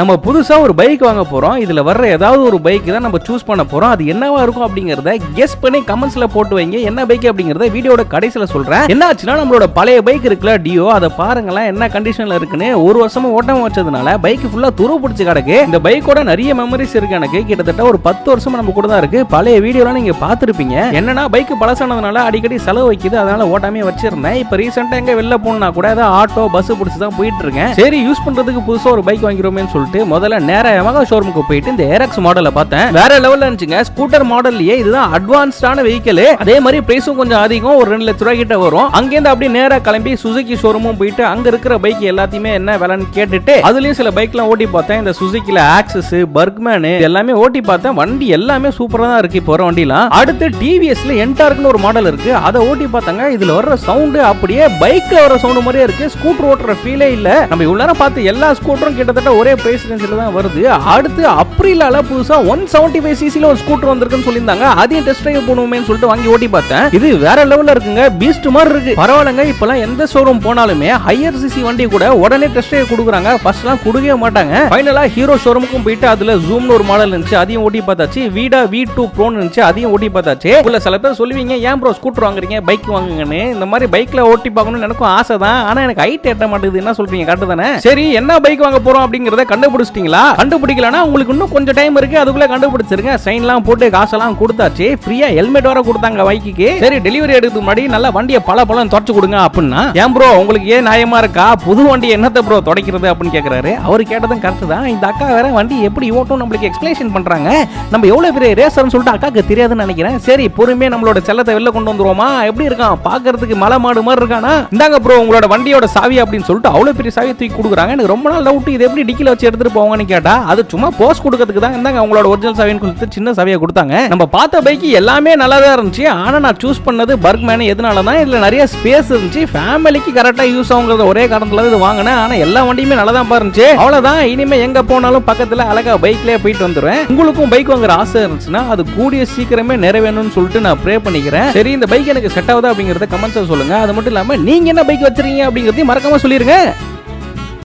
நம்ம புதுசா ஒரு பைக் வாங்க போறோம். இதுல வர்ற ஏதாவது ஒரு பைக் தான் நம்ம சூஸ் பண்ண போறோம். அது என்னவா இருக்கும் அப்படிங்கறத கெஸ் பண்ணி கமெண்ட்ஸ்ல போட்டு வைங்க. என்ன பைக் அப்படிங்கறத வீடியோட கடைசில சொல்றேன். என்ன ஆச்சுன்னா நம்மளோட பழைய பைக் இருக்குல டியோ, அதை பாருங்களேன் என்ன கண்டிஷன்ல இருக்குன்னு. ஒரு வருஷமா ஓட்டாம வச்சதுனால பைக் ஃபுல்லா துரு பிடிச்சு கிடக்கு. இந்த பைக்கோட நிறைய மெமரிஸ் இருக்கு எனக்கு. கிட்டத்தட்ட ஒரு 10 வருஷமா நம்ம கூட தான் இருக்கு. பழைய வீடியோலாம் நீங்க பாத்துருப்பீங்க. என்னன்னா பைக் பழசானதுனால அடிக்கடி செலவு வைக்குது, அதனால ஓட்டாமே வச்சிருந்தேன். இப்ப ரீசெண்டா எங்க வெளில போனா கூட ஏதாவது ஆட்டோ பஸ் பிடிச்சு தான் போயிட்டு இருக்கேன். சரி யூஸ் பண்றதுக்கு புதுசா ஒரு பைக் வாங்கிரோமேன்னு சொல்லிட்டு முதல்ல நேரா யமஹா ஷோரூமுக்கு போயிட்டு இந்த ஏரக்ஸ் மாடலை பார்த்தேன். வேற லெவல்ல இருந்துச்சுங்க. ஸ்கூட்டர் மாடல்லயே இதுதான் அட்வான்ஸ்டான வெஹிக்கிள். அதே மாதிரி பிரைஸும் கொஞ்சம் அதிகம், ஒரு 2 லட்சம் ரூபாய் கிட்ட வரும். அங்கேருந்து அப்படியே நேரா கிளம்பி சுசுகி ஷோரூமும் போயிட்டு அங்க இருக்கிற பைக் எல்லாத்தையுமே என்ன விலைன்னு கேட்டுட்டு அதுலயும் சில பைக்லாம் ஓட்டி பார்த்தேன். இந்த சுசுகில ஆக்சஸ், பர்க்மேன் எல்லாமே ஓட்டி பார்த்தேன். வண்டி எல்லாமே சூப்பரா தான் இருக்கு இப்போ வர வண்டிலாம். அடுத்து டிவிஎஸ்ல என்டார்க்னு ஒரு மாடல் இருக்கு, அதை ஓட்டி பார்த்தாங்க. இதுல வர்ற சவுண்ட் அப்படியே பைக்ல வர சவுண்ட் மாதிரியே இருக்கு. ஸ்கூட்டர் ஓட்டுற ஃபீலே இல்ல. நம்ம இவ்வளவு நேரம் பார்த்து எல்லா ஸ்கூட்டரும் கிட்டத்தட்ட ஒரே பிரைஸ் ரேஞ்சில தான் வருது. அடுத்து அப்ரிலால புதுசா 175 சிசில ஒரு ஸ்கூட்டர் வந்திருக்குன்னு சொல்லியிருந்தாங்க. அதையும் டெஸ்ட் டிரைவ் பண்ணுவோமேன்னு சொல்லிட்டு வாங்கி ஓட்டி பார்த்தேன். இது வேற லெவல்ல இருக்குங்க. பீஸ்ட் மாதிரி இருக்கு. பரவாயில்லைங்க. இப்பெல்லாம் எந்த ஷோரூம் போனாலுமே ஹையர் சிசி வண்டி கூட உடனே டெஸ்ட் டிரைவ் கொடுக்குறாங்க. ஃபர்ஸ்ட்லாம் கொடுக்கவே மாட்டாங்க. ஃபைனலா ஹீரோ ஷோரூமுக்கும் போயிட்டு அதுல ஜூம்னு ஒரு மாடல் இருந்துச்சு, அதையும் ஓட்டி பார்த்தாச்சு. வீடா V2 ப்ரோன்னு இருந்துச்சு, அதையும் ஓட்டி பார்த்தாச்சு. உள்ள சில பேர் சொல்லுவீங்க ஏன் ப்ரோ ஸ்கூட்டர் வாங்குறீங்க பைக் வாங்குங்கன்னு. இந்த மாதிரி பைக்ல ஓட்டி பார்க்கணும்னு எனக்கும் ஆசை தான். ஆனா எனக்கு ஹைட் எட்ட மாட்டேங்குது. என்ன சொல்றீங்க? கரெக்ட் தானே? சரி என்ன பைக் வாங்க போறோம் அப்படிங்கறத கண்டுபிடிச்சிட்டீங்களா? கண்டுபிடிக்கலனா உங்களுக்கு இன்னும் கொஞ்சம் டைம் இருக்கு, அதுக்குள்ள கண்டுபிடிச்சிருங்க. சைன்லாம் போட்டு காசெல்லாம் கொடுத்தாச்சு. ஃப்ரீயா ஹெல்மெட் வர கொடுத்தாங்க பைக்குக்கு. சரி டெலிவரி எடுத்து முன்னாடி நல்லா வண்டியை பல தொடச்சு கொடுங்க அப்படின்னா, ஏன் ப்ரோ உங்களுக்கு ஏன் நியாயமா இருக்கா? புது வண்டி என்னத்தை ப்ரோ துடைக்கிறது அப்படின்னு கேட்கறாரு. அவர் கேட்டதும் கரெக்ட் தான். இந்த அக்கா வேற வண்டி எப்படி ஓட்டும் நம்மளுக்கு எக்ஸ்பிளேஷன் பண்றாங்க. நம்ம எவ்வளவு பெரிய ரேசர்னு சொல்லிட்டு அக்காக்கு தெரியாதுன்னு நினைக்கிறேன். சரி பொறுமையா நம்மளோட செல்லத்தை வெளில கொண்டு வந்துருவோமா? எப்படி இருக்கான் பாக்குறதுக்கு? மலை மாடு மாதிரி இருக்கானா? இந்தாங்க ப்ரோ உங்களோட வண்டியோட சாவி அப்படின்னு சொல்லிட்டு அவ்வளவு பெரிய சாவியை தூக்கி கொடுக்குறாங்க. எனக்கு ரொம்ப நாள் டவுட், இது எப்படி டிக்கில வச்சு எடுத்துட்டு போவாங்கன்னு கேட்டா அது சும்மா போஸ்ட் கொடுக்கிறதுக்கு தான். இந்தாங்க உங்களோட ஒரிஜினல் சாவின்னு கொடுத்து சின்ன சாவியை கொடுத்தாங்க. நம்ம பார்த்த பைக் எல்லாமே நல்லா தான் இருந்துச்சு. ஆனா நான் சூஸ் பண்ணது பர்க்மேன். எதனால தான் இதுல நிறைய ஸ்பேஸ் இருந்துச்சு, ஃபேமிலிக்கு கரெக்டா யூஸ் ஆகுங்கிறது ஒரே காரணத்துல இது வாங்கினேன். ஆனா எல்லா வண்டியுமே நல்லா தான் இருந்துச்சு. அவ்வளவுதான். இனிமே எங்க போனாலும் பக்கத்துல அழகா பைக்லயே போயிட்டு வந்துடுவேன். உங்களுக்கும் பைக் வாங்குற ஆசை இருந்துச்சுன்னா அது கூடிய சீக்கிரமே நிறைவேணும்னு சொல்லிட்டு நான் ப்ரே பண்ணிக்கிறேன். சரி இந்த பைக் எனக்கு செட் ஆகுதா அப்படிங்கறத கமெண்ட்ஸ்ல சொல்லுங்க. அது மட்டும் இல்லாம நீங்க என்ன பைக் வச்சிருக்கீங்க அப்படிங்கறதையும் மறக்காம சொல்லிருங்க.